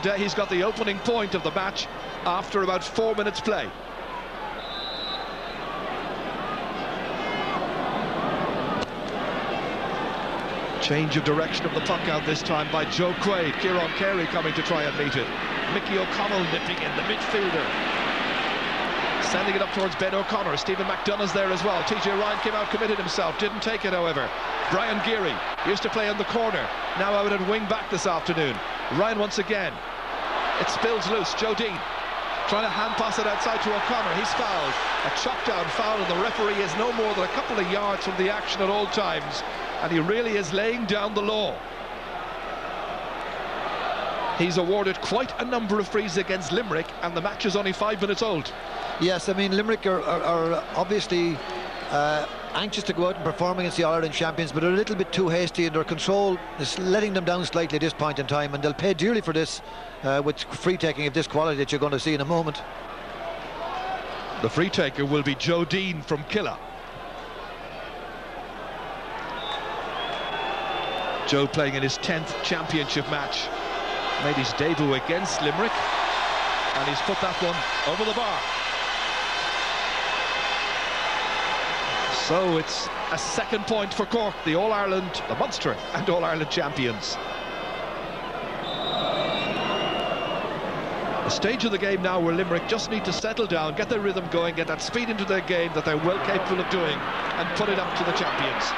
He's got the opening point of the match after about 4 minutes play. Change of direction of the puck out this time by Joe Quaid. Kieran Carey coming to try and meet it. Mickey O'Connell nipping in, the midfielder. Sending it up towards Ben O'Connor. Stephen McDonough's there as well. TJ Ryan came out, committed himself, didn't take it however. Brian Geary used to play in the corner, now out at wing back this afternoon. Ryan once again. It spills loose. Joe Dean trying to hand pass it outside to O'Connor. He's fouled. A chop down foul, and the referee is no more than a couple of yards from the action at all times. And he really is laying down the law. He's awarded quite a number of frees against Limerick, and the match is only 5 minutes old. Yes, I mean, Limerick are obviously anxious to go out and perform against the All-Ireland champions, but they're a little bit too hasty, and their control is letting them down slightly at this point in time, and they'll pay dearly for this with free taking of this quality that you're going to see in a moment. The free taker will be Joe Dean from Killa. Joe playing in his 10th championship match. Made his debut against Limerick, and he's put that one over the bar. So it's a second point for Cork, the All-Ireland, the Munster and All-Ireland champions. A stage of the game now where Limerick just need to settle down, get their rhythm going, get that speed into their game that they're well capable of doing, and put it up to the champions.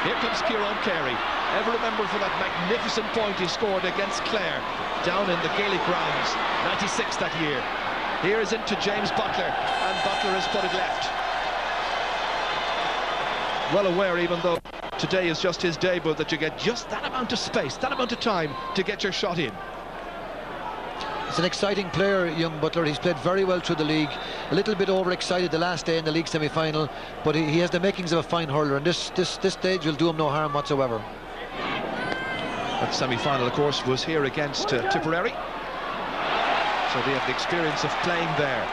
Here comes Kieran Carey, ever remembered for that magnificent point he scored against Clare down in the Gaelic grounds, 96 that year. Here is into James Butler, and Butler has put it left. Well aware, even though today is just his debut, that you get just that amount of space, that amount of time to get your shot in. He's an exciting player, young Butler. He's played very well through the league. A little bit overexcited the last day in the league semi-final, but he has the makings of a fine hurler, and this stage will do him no harm whatsoever. That semi-final, of course, was here against Tipperary, so they have the experience of playing there.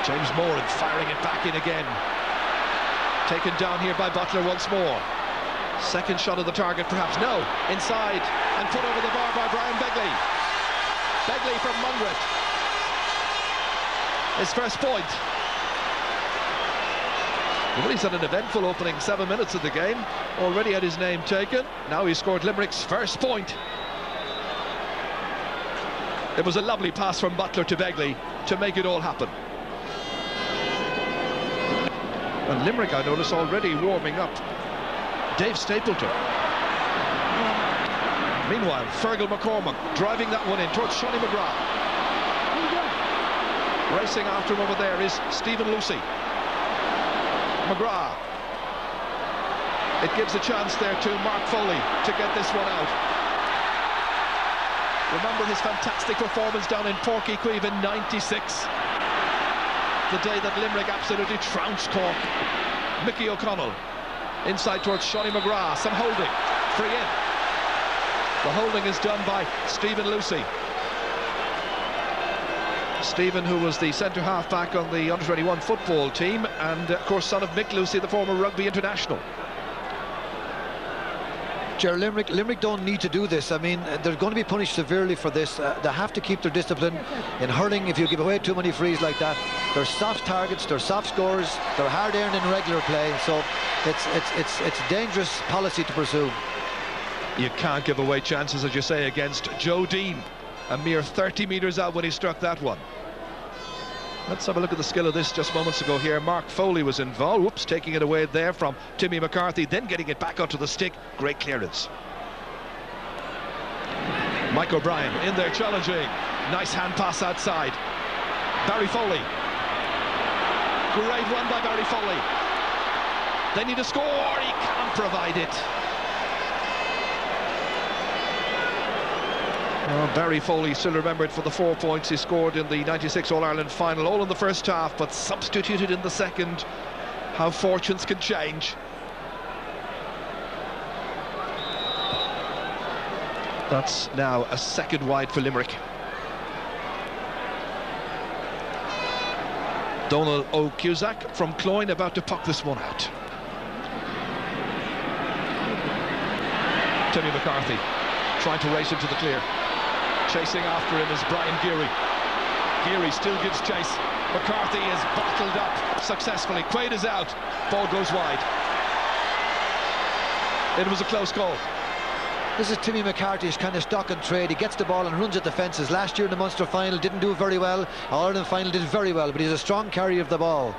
James Moran firing it back in again. Taken down here by Butler once more. Second shot of the target, perhaps. No, inside, and put over the bar by Brian Begley. Begley from Munret. His first point. Well, he's had an eventful opening 7 minutes of the game. Already had his name taken. Now he scored Limerick's first point. It was a lovely pass from Butler to Begley to make it all happen. And Limerick, I notice, already warming up. Dave Stapleton. Meanwhile, Fergal McCormack driving that one in towards Shonny McGrath. Racing after him over there is Stephen Lucy. McGrath. It gives a chance there to Mark Foley to get this one out. Remember his fantastic performance down in Páirc Uí Chaoimh in '96. The day that Limerick absolutely trounced Cork. Mickey O'Connell inside towards Shonny McGrath. Some holding. Free in. The holding is done by Stephen Lucy. Stephen, who was the centre half back on the under-21 football team, and of course son of Mick Lucy, the former rugby international. Limerick don't need to do this. I mean, they're going to be punished severely for this. They have to keep their discipline. In hurling, if you give away too many frees like that, they're soft targets, they're soft scores, they're hard earned in regular play, so it's dangerous policy to pursue. You can't give away chances, as you say, against Joe Dean, a mere 30 metres out when he struck that one. Let's have a look at the skill of this just moments ago here. Mark Foley was involved. Whoops, taking it away there from Timmy McCarthy, then getting it back onto the stick. Great clearance. Mike O'Brien in there challenging. Nice hand pass outside. Barry Foley. Great one by Barry Foley. They need a score. He can't provide it. Barry Foley still remembered for the 4 points he scored in the '96 All-Ireland final, all in the first half, but substituted in the second. How fortunes can change. That's now a second wide for Limerick. Donald O'Cusack from Cloyne about to puck this one out. Timmy McCarthy trying to race into the clear. Chasing after him is Brian Geary. Geary still gives chase. McCarthy is bottled up successfully. Quaid is out. Ball goes wide. It was a close call. This is Timmy McCarthy's kind of stock and trade. He gets the ball and runs at the fences. Last year in the Munster final didn't do very well. All-Ireland final did very well, but he's a strong carrier of the ball.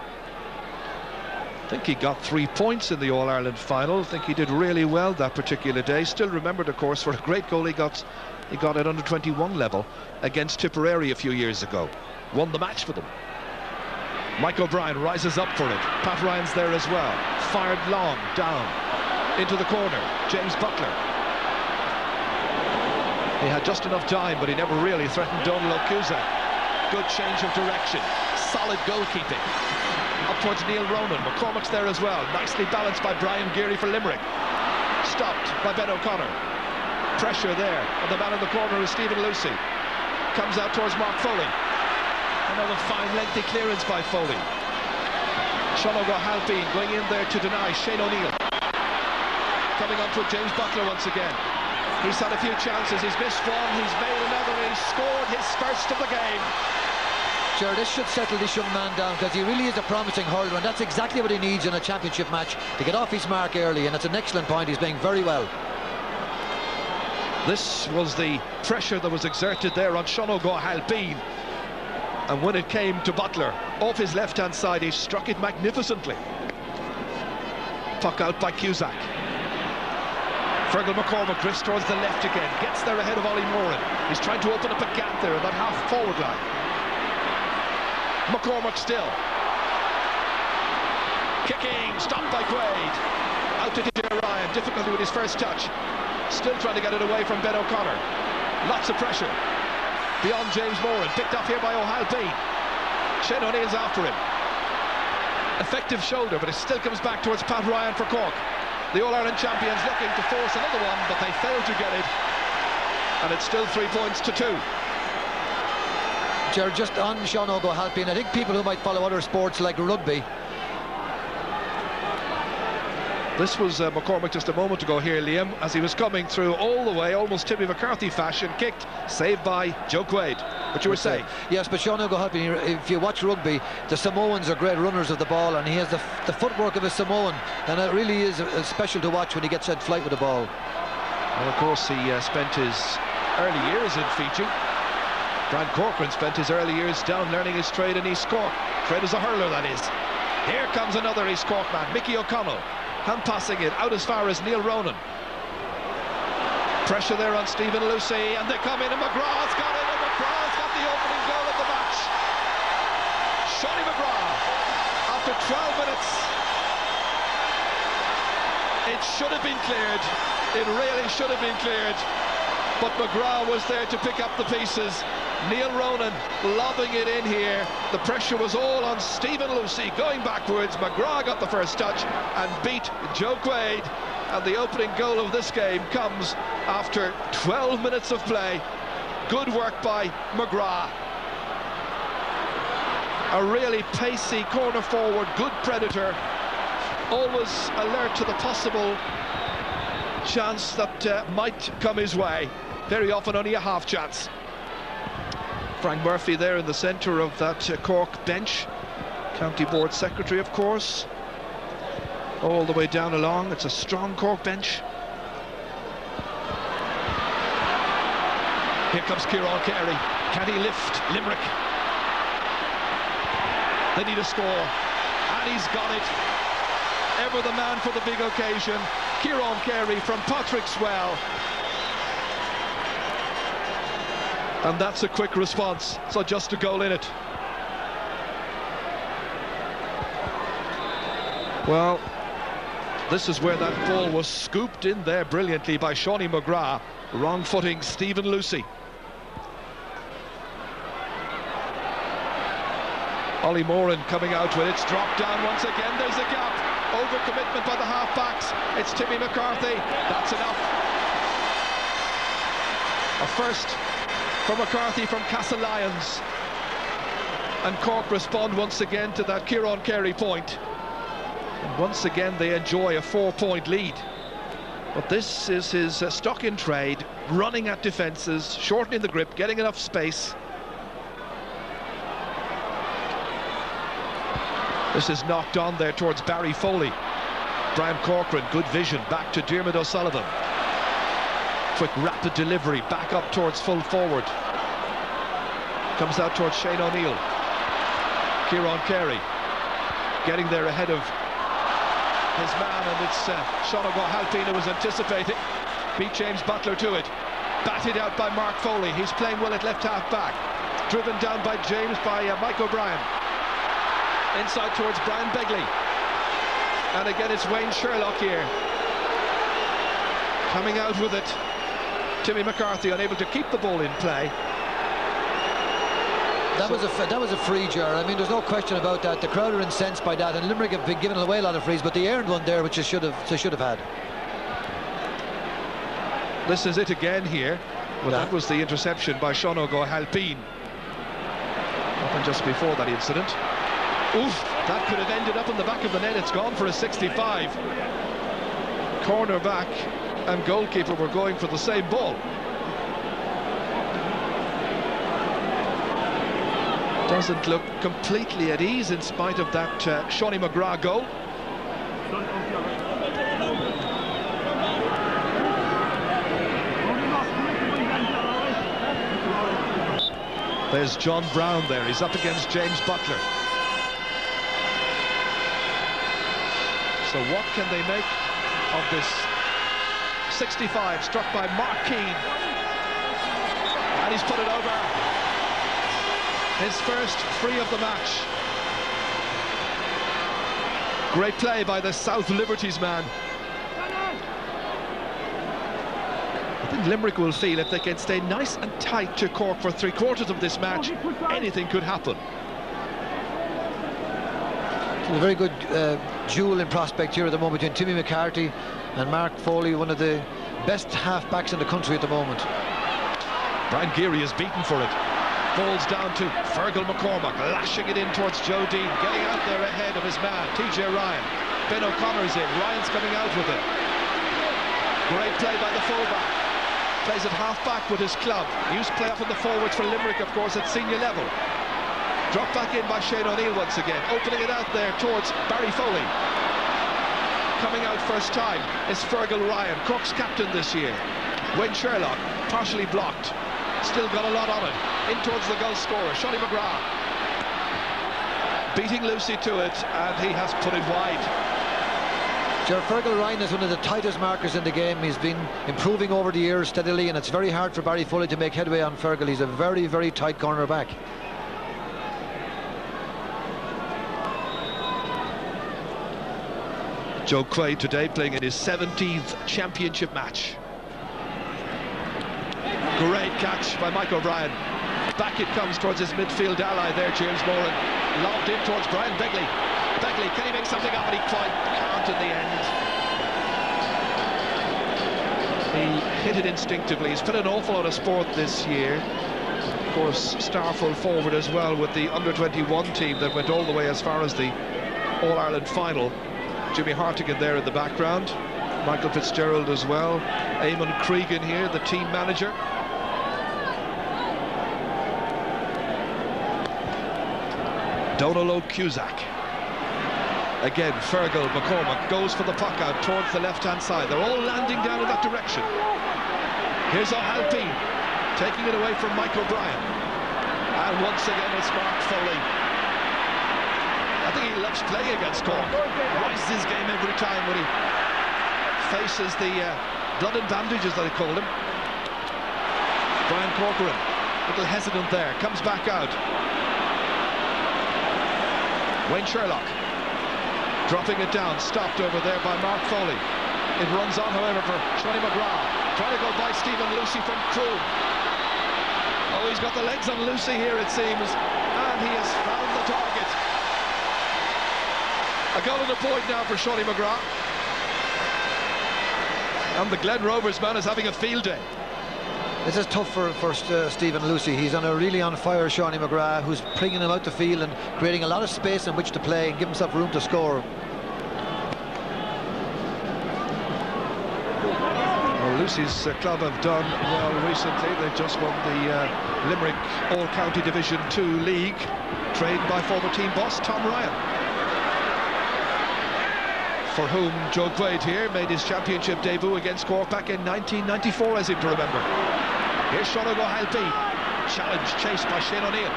I think he got 3 points in the All-Ireland final. I think he did really well that particular day. Still remembered, of course, for a great goal he got at under 21 level against Tipperary a few years ago. Won the match for them. Mike O'Brien rises up for it. Pat Ryan's there as well. Fired long, down, into the corner. James Butler. He had just enough time, but he never really threatened Donald Cusack. Good change of direction. Solid goalkeeping. Up towards Neil Ronan. McCormick's there as well. Nicely balanced by Brian Geary for Limerick. Stopped by Ben O'Connor. Pressure there. And the man in the corner is Stephen Lucy. Comes out towards Mark Foley. Another fine lengthy clearance by Foley. Sean O'Halpine going in there to deny Shane O'Neill. Coming on to James Butler once again. He's had a few chances, he's missed one, he's made another, he's scored his first of the game. Sure, this should settle this young man down, because he really is a promising hurler, and that's exactly what he needs in a championship match, to get off his mark early, and it's an excellent point. He's playing very well. This was the pressure that was exerted there on Sean O'Halpine, and when it came to Butler, off his left-hand side, he struck it magnificently. Puck out by Cusack. Fergal McCormick drifts towards the left again, gets there ahead of Ollie Moran. He's trying to open up a gap there in that half-forward line. McCormick still. Kicking, stopped by Quaid. Out to DJ Ryan, difficulty with his first touch. Still trying to get it away from Ben O'Connor. Lots of pressure. Beyond James Moran, picked up here by O'Halpine. Shane O'Neill's after him. Effective shoulder, but it still comes back towards Pat Ryan for Cork. The All-Ireland champions looking to force another one, but they failed to get it. And it's still 3 points to 2. Gerard, just on Sean O'Halpine, I think people who might follow other sports like rugby. This was McCormick just a moment ago here, Liam, as he was coming through all the way, almost Timmy McCarthy fashion, kicked, saved by Joe Quaid. What you were saying? Yes, but Sean O'Halpine, if you watch rugby, the Samoans are great runners of the ball, and he has the footwork of a Samoan, and it really is special to watch when he gets in flight with the ball. And of course he spent his early years in Fiji. Brian Corcoran spent his early years down learning his trade in East Cork. Trade as a hurler, that is. Here comes another East Cork man, Mickey O'Connell. Hand passing it out as far as Neil Ronan. Pressure there on Stephen Lucy, and they come in, and McGraw's got it, and McGraw's got the opening goal of the match. Shonny McGraw, after 12 minutes, it should have been cleared. It really should have been cleared, but McGraw was there to pick up the pieces. Neil Ronan lobbing it in here. The pressure was all on Stephen Lucy going backwards. McGraw got the first touch and beat Joe Quaid, and the opening goal of this game comes after 12 minutes of play. Good work by McGraw. A really pacey corner forward, good predator, always alert to the possible chance that might come his way. Very often only a half chance. Frank Murphy there in the centre of that Cork bench. County Board Secretary, of course. All the way down along. It's a strong Cork bench. Here comes Kieran Carey. Can he lift Limerick? They need a score. And he's got it. Ever the man for the big occasion. Kieran Carey from Patrick's Well. And that's a quick response, so just a goal in it. Well, this is where that ball was scooped in there brilliantly by Shonny McGraw. Wrong footing Stephen Lucy. Ollie Moran coming out with it. It's dropped down once again. There's a gap. Overcommitment by the half-backs. It's Timmy McCarthy. That's enough. A first for McCarthy from Castle Lyons, and Cork respond once again to that Kieran Carey point, and once again they enjoy a 4-point lead. But this is his stock in trade. running at defences, shortening the grip, getting enough space. This is knocked on there towards Barry Foley. Brian Corcoran, good vision, back to Diarmuid O'Sullivan. Quick rapid delivery, back up towards full forward. Comes out towards Shane O'Neill. Kieran Carey getting there ahead of his man, and it's Sean O'Halpine who was anticipating. Beat James Butler to it. Batted out by Mark Foley. He's playing well at left half back. Driven down by James, by Mike O'Brien. Inside towards Brian Begley. And again it's Wayne Sherlock here. Coming out with it. Timmy McCarthy unable to keep the ball in play. That was a free, Jar. I mean, there's no question about that. The crowd are incensed by that, and Limerick have been giving away a lot of frees, but they earned one there, which they should have had. This is it again here. Well, that was the interception by Sean O'Halpine. Happened just before that incident. Oof, that could have ended up in the back of the net. It's gone for a 65. Cornerback and goalkeeper were going for the same ball. Doesn't look completely at ease in spite of that Shawnee McGrath goal. There's John Brown there. He's up against James Butler. So what can they make of this 65 struck by Mark Keane? And he's put it over. His first free of the match. Great play by the South Liberties man. I think Limerick will feel if they can stay nice and tight to Cork for 3/4 of this match, anything could happen. It's a very good duel in prospect here at the moment between Timmy McCarthy and Mark Foley, one of the best half-backs in the country at the moment. Brian Geary is beaten for it. Falls down to Fergal McCormack, lashing it in towards Joe Dean, getting out there ahead of his man, TJ Ryan. Ben O'Connor's in, Ryan's coming out with it. Great play by the fullback. Plays at half-back with his club. Used play up in the forwards for Limerick, of course, at senior level. Dropped back in by Shane O'Neill once again, opening it out there towards Barry Foley. Coming out first time is Fergal Ryan, Cork's captain this year. Wayne Sherlock, partially blocked. Still got a lot on it. In towards the goal scorer, Shawnee McGrath. Beating Lucy to it, and he has put it wide. Fergal Ryan is one of the tightest markers in the game. He's been improving over the years steadily, and it's very hard for Barry Foley to make headway on Fergal. He's a very, very tight cornerback. Joe Quaid today playing in his 17th championship match. Great catch by Mike O'Brien. Back it comes towards his midfield ally there, James Moran. Lobbed in towards Brian Begley. Begley, can he make something up? And he quite can't in the end. He hit it instinctively. He's put an awful lot of sport this year. Of course, star full forward as well with the under-21 team that went all the way as far as the All-Ireland final. Jimmy Hartigan there in the background. Michael Fitzgerald as well. Eamon Cregan here, the team manager. Donald O'Cusack. Again, Fergal McCormack goes for the puck out towards the left-hand side. They're all landing down in that direction. Here's O'Halpine taking it away from Mike O'Brien. And once again it's Mark Foley. I think he loves playing against Cork. Rises his game every time when he faces the blood and bandages that they call him. Brian Corcoran, a little hesitant there, comes back out. Wayne Sherlock dropping it down, stopped over there by Mark Foley. It runs on, however, for Shawnee McGrath. Trying to go by Stephen Lucy from Croom. Oh, he's got the legs on Lucy here, it seems, and he has found the target. A goal and a point now for Shawnee McGrath. And the Glen Rovers man is having a field day. This is tough for Stephen Lucy. He's on a really on fire Shawnee McGrath, who's bringing him out the field and creating a lot of space in which to play and give himself room to score. Well, Lucy's club have done well recently. They've just won the Limerick All-County Division 2 League, trained by former team boss Tom Ryan, for whom Joe Quaid here made his championship debut against Cork back in 1994, I seem to remember. Here's Sean O'Halpy, challenge chased by Shane O'Neill.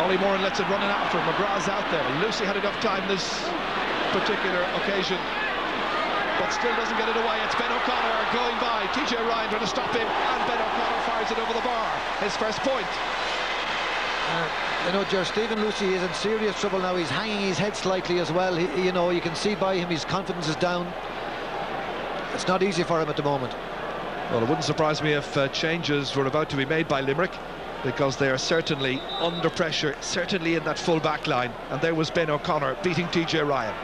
Ollie Moran lets it run in after him. McGrath's out there. Lucy had enough time this particular occasion, but still doesn't get it away. It's Ben O'Connor going by. TJ Ryan trying to stop him, and Ben O'Connor fires it over the bar. His first point. You know, Stephen Lucy is in serious trouble now. He's hanging his head slightly as well. You know, you can see by him his confidence is down. It's not easy for him at the moment. Well, it wouldn't surprise me if changes were about to be made by Limerick, because they are certainly under pressure, certainly in that full back line. And there was Ben O'Connor beating TJ Ryan.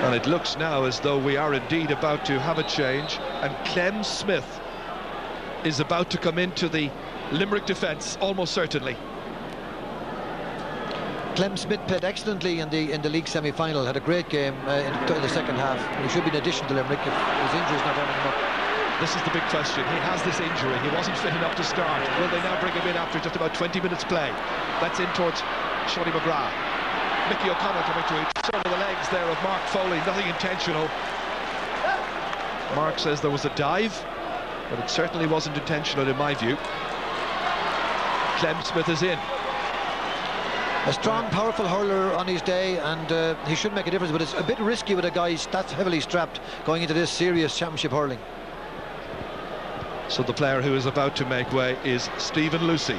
And it looks now as though we are indeed about to have a change, and Clem Smith is about to come into the Limerick defence, almost certainly. Clem Smith played excellently in the league semi-final, had a great game in the second half. He should be an addition to Limerick if his injury is not running him up. This is the big question. He has this injury. He wasn't fit enough to start. Will they now bring him in after just about 20 minutes play? That's in towards Shorty McGrath. Mickey O'Connor coming to it. Over the legs there of Mark Foley. Nothing intentional. Mark says there was a dive, but it certainly wasn't intentional in my view. Clem Smith is in. A strong, powerful hurler on his day, and he should make a difference, but it's a bit risky with a guy that's heavily strapped going into this serious championship hurling. So the player who is about to make way is Stephen Lucy.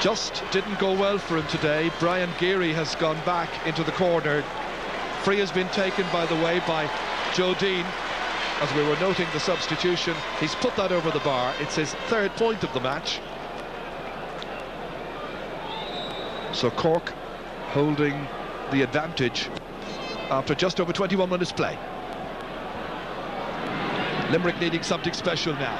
Just didn't go well for him today. Brian Geary has gone back into the corner. Free has been taken, by the way, by Joe Dean. As we were noting the substitution, he's put that over the bar. It's his third point of the match. So Cork holding the advantage after just over 21 minutes play. Limerick needing something special now.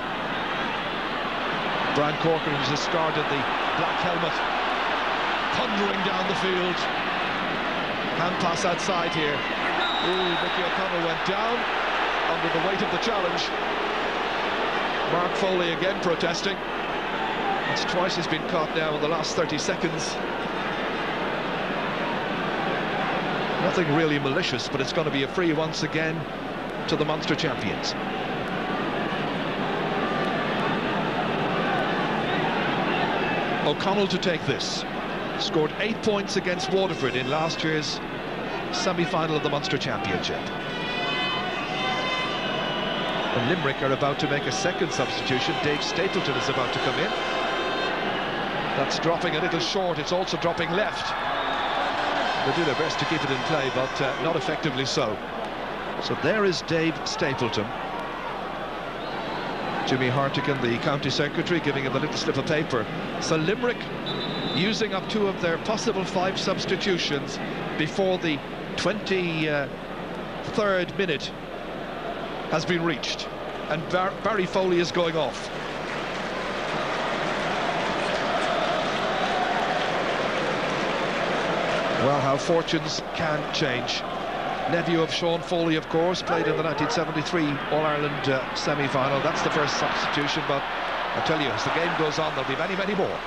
Brian Corcoran has discarded the black helmet, thundering down the field. Hand pass outside here. Ooh, Mickey O'Connor went down under the weight of the challenge. Mark Foley again protesting. It's twice he's been caught now in the last 30 seconds. Nothing really malicious, but it's going to be a free once again to the Munster champions. O'Connell to take this. Scored 8 points against Waterford in last year's semi-final of the Munster Championship. And Limerick are about to make a second substitution. Dave Stapleton is about to come in. That's dropping a little short. It's also dropping left. They do their best to keep it in play, but not effectively so. So there is Dave Stapleton. Jimmy Hartigan, the county secretary, giving him a little slip of paper. So Limerick using up 2 of their possible 5 substitutions before the 23rd minute has been reached, and Barry Foley is going off. Well, how fortunes can change. Nephew of Sean Foley, of course, played in the 1973 All-Ireland semi-final. That's the first substitution, but I tell you, as the game goes on, there'll be many, many more.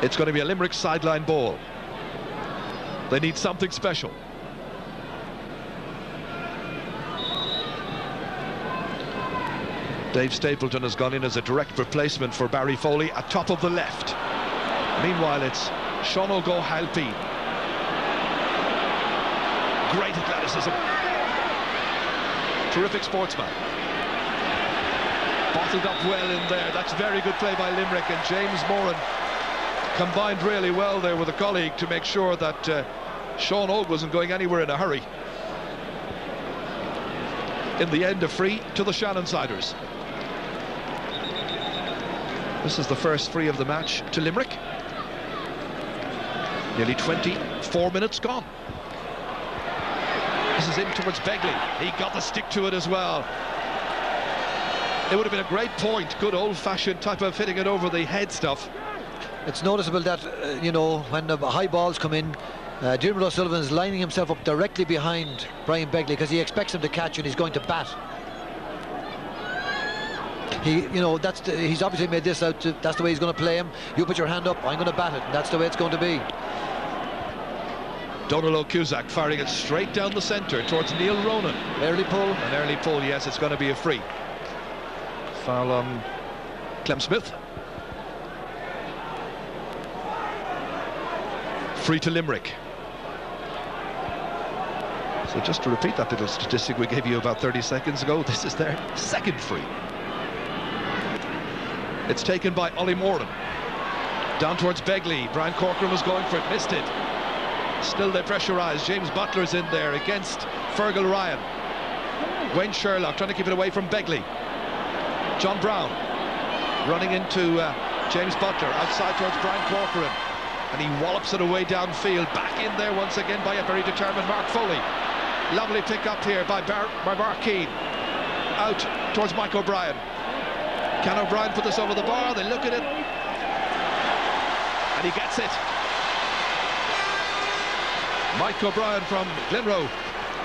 It's going to be a Limerick sideline ball. They need something special. Dave Stapleton has gone in as a direct replacement for Barry Foley at top of the left. Meanwhile, it's Sean O'Halpy. Great athleticism. Terrific sportsman. Bottled up well in there. That's very good play by Limerick, and James Moran combined really well there with a colleague to make sure that Sean Og wasn't going anywhere in a hurry. In the end, a free to the Shannonsiders. This is the first free of the match to Limerick. Nearly 24 minutes gone. This is in towards Begley. He got the stick to it as well. It would have been a great point, good old-fashioned type of hitting it over the head stuff. It's noticeable that, you know, when the high balls come in, Diarmuid O'Sullivan's lining himself up directly behind Brian Begley because he expects him to catch and he's going to bat. You know, he's obviously made this out to, that's the way he's going to play him. You put your hand up, I'm going to bat it, and that's the way it's going to be. Donald O'Cusack firing it straight down the centre towards Neil Ronan. Early pull. An early pull, yes, it's going to be a free. Foul on Clem Smith. Free to Limerick. So just to repeat that little statistic we gave you about 30 seconds ago, this is their second free. It's taken by Ollie Moran. Down towards Begley. Brian Corcoran was going for it, missed it. Still they pressurise. James Butler's in there against Fergal Ryan. Wayne Sherlock trying to keep it away from Begley. John Brown running into James Butler outside towards Brian Corcoran, and he wallops it away downfield. Back in there once again by a very determined Mark Foley. Lovely pick up here by Mark Keane. Out towards Mike O'Brien. Can O'Brien put this over the bar? They look at it, and he gets it. Mike O'Brien from Glenroe.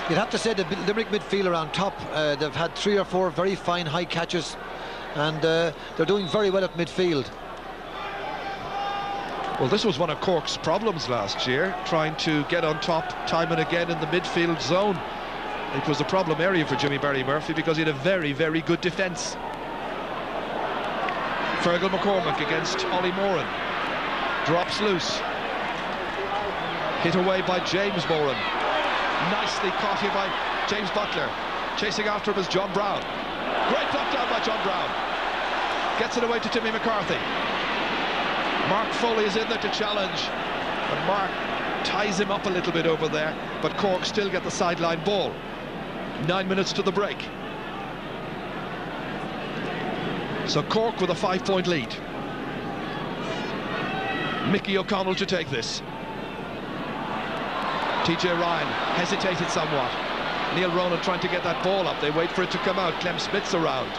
You'd have to say the Limerick midfield are on top. They've had 3 or 4 very fine high catches, and they're doing very well at midfield. Well, this was one of Cork's problems last year, trying to get on top time and again in the midfield zone. It was a problem area for Jimmy Barry Murphy because he had a very, very good defence. Fergal McCormack against Ollie Moran. Drops loose. Hit away by James Moran. Nicely caught here by James Butler. Chasing after him is John Brown. Great block down by John Brown. Gets it away to Timmy McCarthy. Mark Foley is in there to challenge, and Mark ties him up a little bit over there, but Cork still get the sideline ball. 9 minutes to the break. So Cork with a 5-point lead. Mickey O'Connell to take this. TJ Ryan hesitated somewhat. Neil Ronan trying to get that ball up. They wait for it to come out. Clem Smith's around.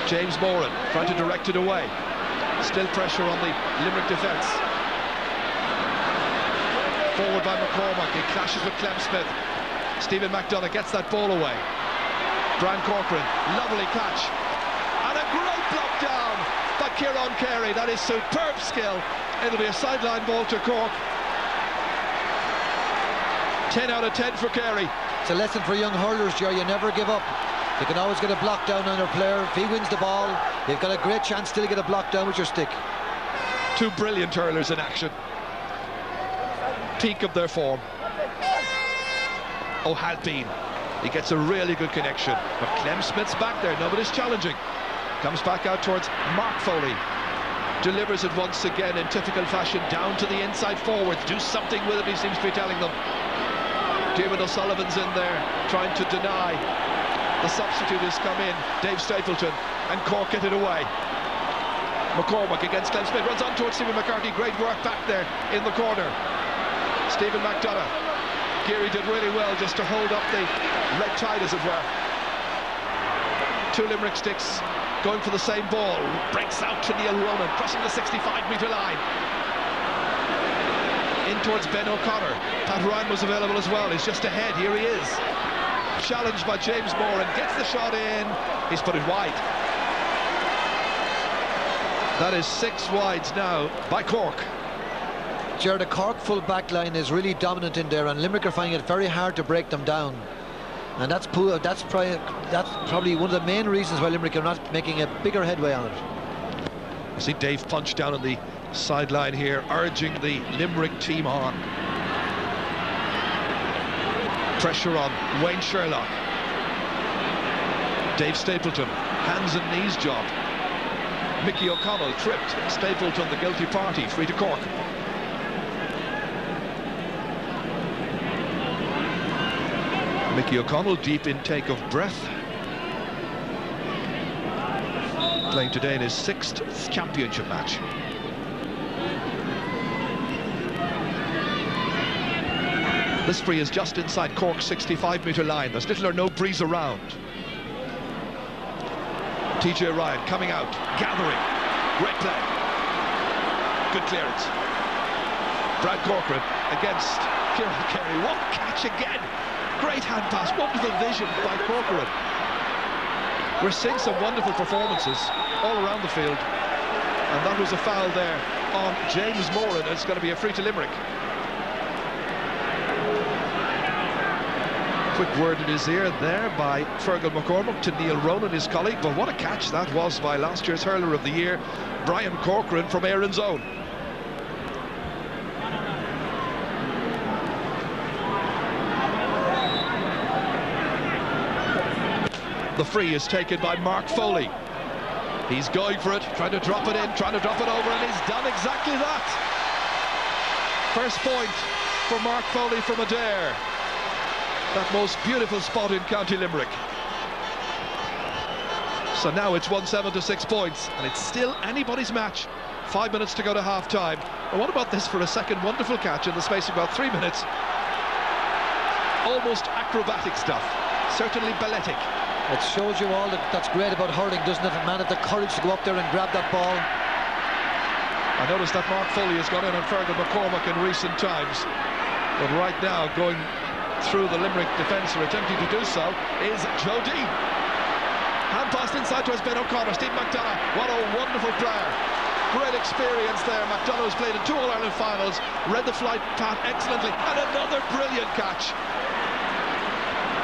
James Moran trying to direct it away. Still pressure on the Limerick defence. Forward by McCormack. He clashes with Clem Smith. Stephen McDonagh gets that ball away. Brian Corcoran, lovely catch. And a great block down by Kieran Carey. That is superb skill. It'll be a sideline ball to Cork. 10 out of 10 for Carey. It's a lesson for young hurlers, Jerry. You never give up. You can always get a block down on your player. If he wins the ball, you've got a great chance still to get a block down with your stick. 2 brilliant hurlers in action. Peak of their form. Oh, has been. He gets a really good connection. But Clem Smith's back there. Nobody's challenging. Comes back out towards Mark Foley. Delivers it once again in typical fashion down to the inside forwards. Do something with it, he seems to be telling them. Diarmuid O'Sullivan's in there trying to deny. The substitute has come in, Dave Stapleton, and Cork get it away. McCormack against Clem Smith, runs on towards Stephen McCarthy. Great work back there in the corner. Stephen McDonagh. Geary did really well just to hold up the red tide, as it were. 2 Limerick sticks going for the same ball. Breaks out to Neil Ronan, crossing the 65-metre line. In towards Ben O'Connor. Pat Ryan was available as well. He's just ahead. Here he is. Challenged by James Moran. Gets the shot in. He's put it wide. That is 6 wides now by Cork. Gerard, the Cork full back line is really dominant in there, and Limerick are finding it very hard to break them down. And that's probably one of the main reasons why Limerick are not making a bigger headway on it. I see Dave Punch down on the sideline here, urging the Limerick team on. Pressure on Wayne Sherlock. Dave Stapleton, hands and knees job. Mickey O'Connell tripped. Stapleton, the guilty party, free to Cork. Mickey O'Connell, deep intake of breath. Playing today in his 6th championship match. This free is just inside Cork's 65-metre line. There's little or no breeze around. TJ Ryan coming out, gathering. Great play. Good clearance. Brad Corcoran against Kieran Carey. What catch again! Great hand pass, wonderful vision by Corcoran. We're seeing some wonderful performances all around the field. And that was a foul there on James Moran. It's going to be a free to Limerick. Quick word in his ear there by Fergal McCormack to Neil Ronan, his colleague. But what a catch that was by last year's hurler of the year, Brian Corcoran from Erin's Own. The free is taken by Mark Foley. He's going for it, trying to drop it in, trying to drop it over, and he's done exactly that. First point for Mark Foley from Adair. That most beautiful spot in County Limerick. So now it's 1-7 to 6 points, and it's still anybody's match. 5 minutes to go to half-time. And what about this for a second wonderful catch in the space of about 3 minutes? Almost acrobatic stuff, certainly balletic. It shows you all that's great about hurling, doesn't it? A man had the courage to go up there and grab that ball. I noticed that Mark Foley has gone in on Fergal McCormack in recent times, but right now going through the Limerick defence, or attempting to do so, is Joe Dean. Hand passed inside towards Ben O'Connor. Steve McDonough, what a wonderful player. Great experience there. McDonough has played in 2 All-Ireland finals, read the flight path excellently, and another brilliant catch.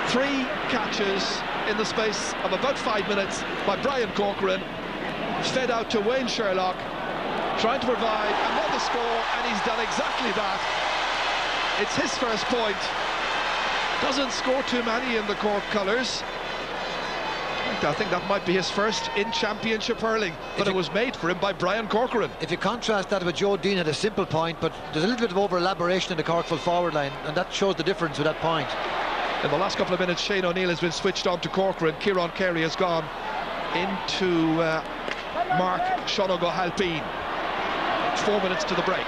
3 catches in the space of about 5 minutes by Brian Corcoran, fed out to Wayne Sherlock, trying to provide another score, and he's done exactly that. It's his first point. Doesn't score too many in the Cork colours. I think that might be his first in championship hurling, but it was made for him by Brian Corcoran. If you contrast that with Joe Dean at a simple point, but there's a little bit of over-elaboration in the Cork full forward line, and that shows the difference with that point. In the last couple of minutes, Shane O'Neill has been switched on to Corcoran. Kieran Carey has gone into Mark Shonogo Halpine. 4 minutes to the break.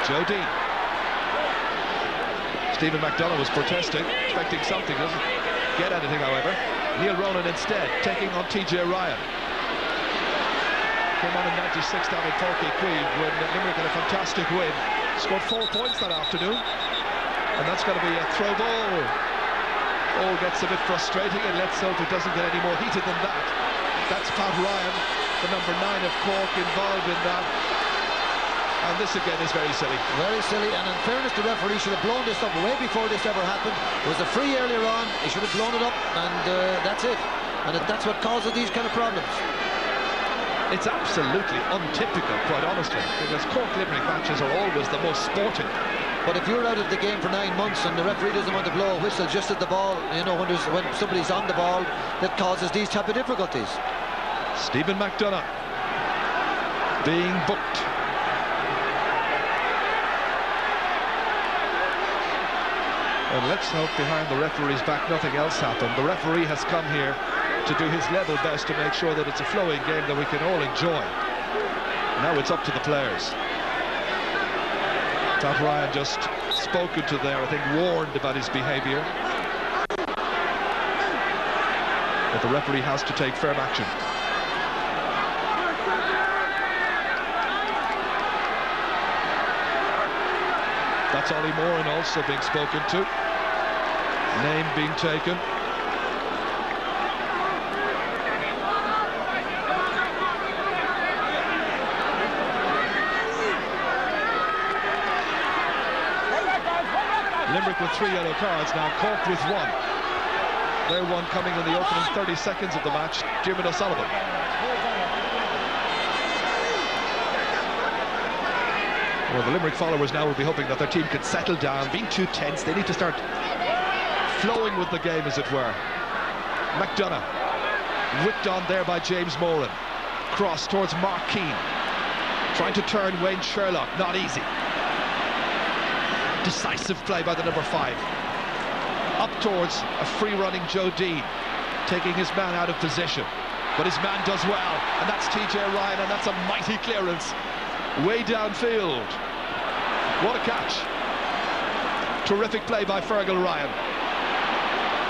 Joe Dean. Stephen McDonough was protesting, expecting something, doesn't get anything, however. Neil Ronan instead taking on TJ Ryan. Came on in 96 down in Torquay Queen when Limerick had a fantastic win. Scored 4 points that afternoon. And that's going to be a throw ball. All gets a bit frustrating, and let's hope it doesn't get any more heated than that. That's Pat Ryan, the number 9 of Cork, involved in that. And this again is very silly. Very silly, and in fairness, the referee should have blown this up way before this ever happened. There was a free earlier on, he should have blown it up, and that's it. And that's what causes these kind of problems. It's absolutely untypical, quite honestly, because Cork Limerick matches are always the most sporting. But if you're out of the game for 9 months and the referee doesn't want to blow a whistle just at the ball, you know, when somebody's on the ball, that causes these type of difficulties. Stephen McDonough being booked. And let's hope behind the referee's back nothing else happened. The referee has come here to do his level best to make sure that it's a flowing game that we can all enjoy. Now it's up to the players. Pat Ryan just spoken to there, I think warned about his behaviour. But the referee has to take firm action. That's Ollie Moran also being spoken to. Name being taken. Limerick with 3 yellow cards now, Cork with 1. Their one coming in the opening 30 seconds of the match, Jim O'Sullivan. Well, the Limerick followers now will be hoping that their team can settle down. Being too tense, they need to start flowing with the game, as it were. McDonough, whipped on there by James Moran. Cross towards Mark Keane. Trying to turn Wayne Sherlock, not easy. Decisive play by the number 5. Up towards a free-running Joe Dean, taking his man out of position. But his man does well, and that's TJ Ryan, and that's a mighty clearance. Way downfield. What a catch. Terrific play by Fergal Ryan.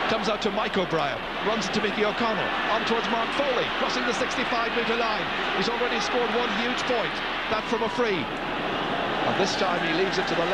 Comes out to Mike O'Brien, runs it to Mickey O'Connell, on towards Mark Foley, crossing the 65-metre line. He's already scored one huge point, that from a free. And this time he leaves it to the left.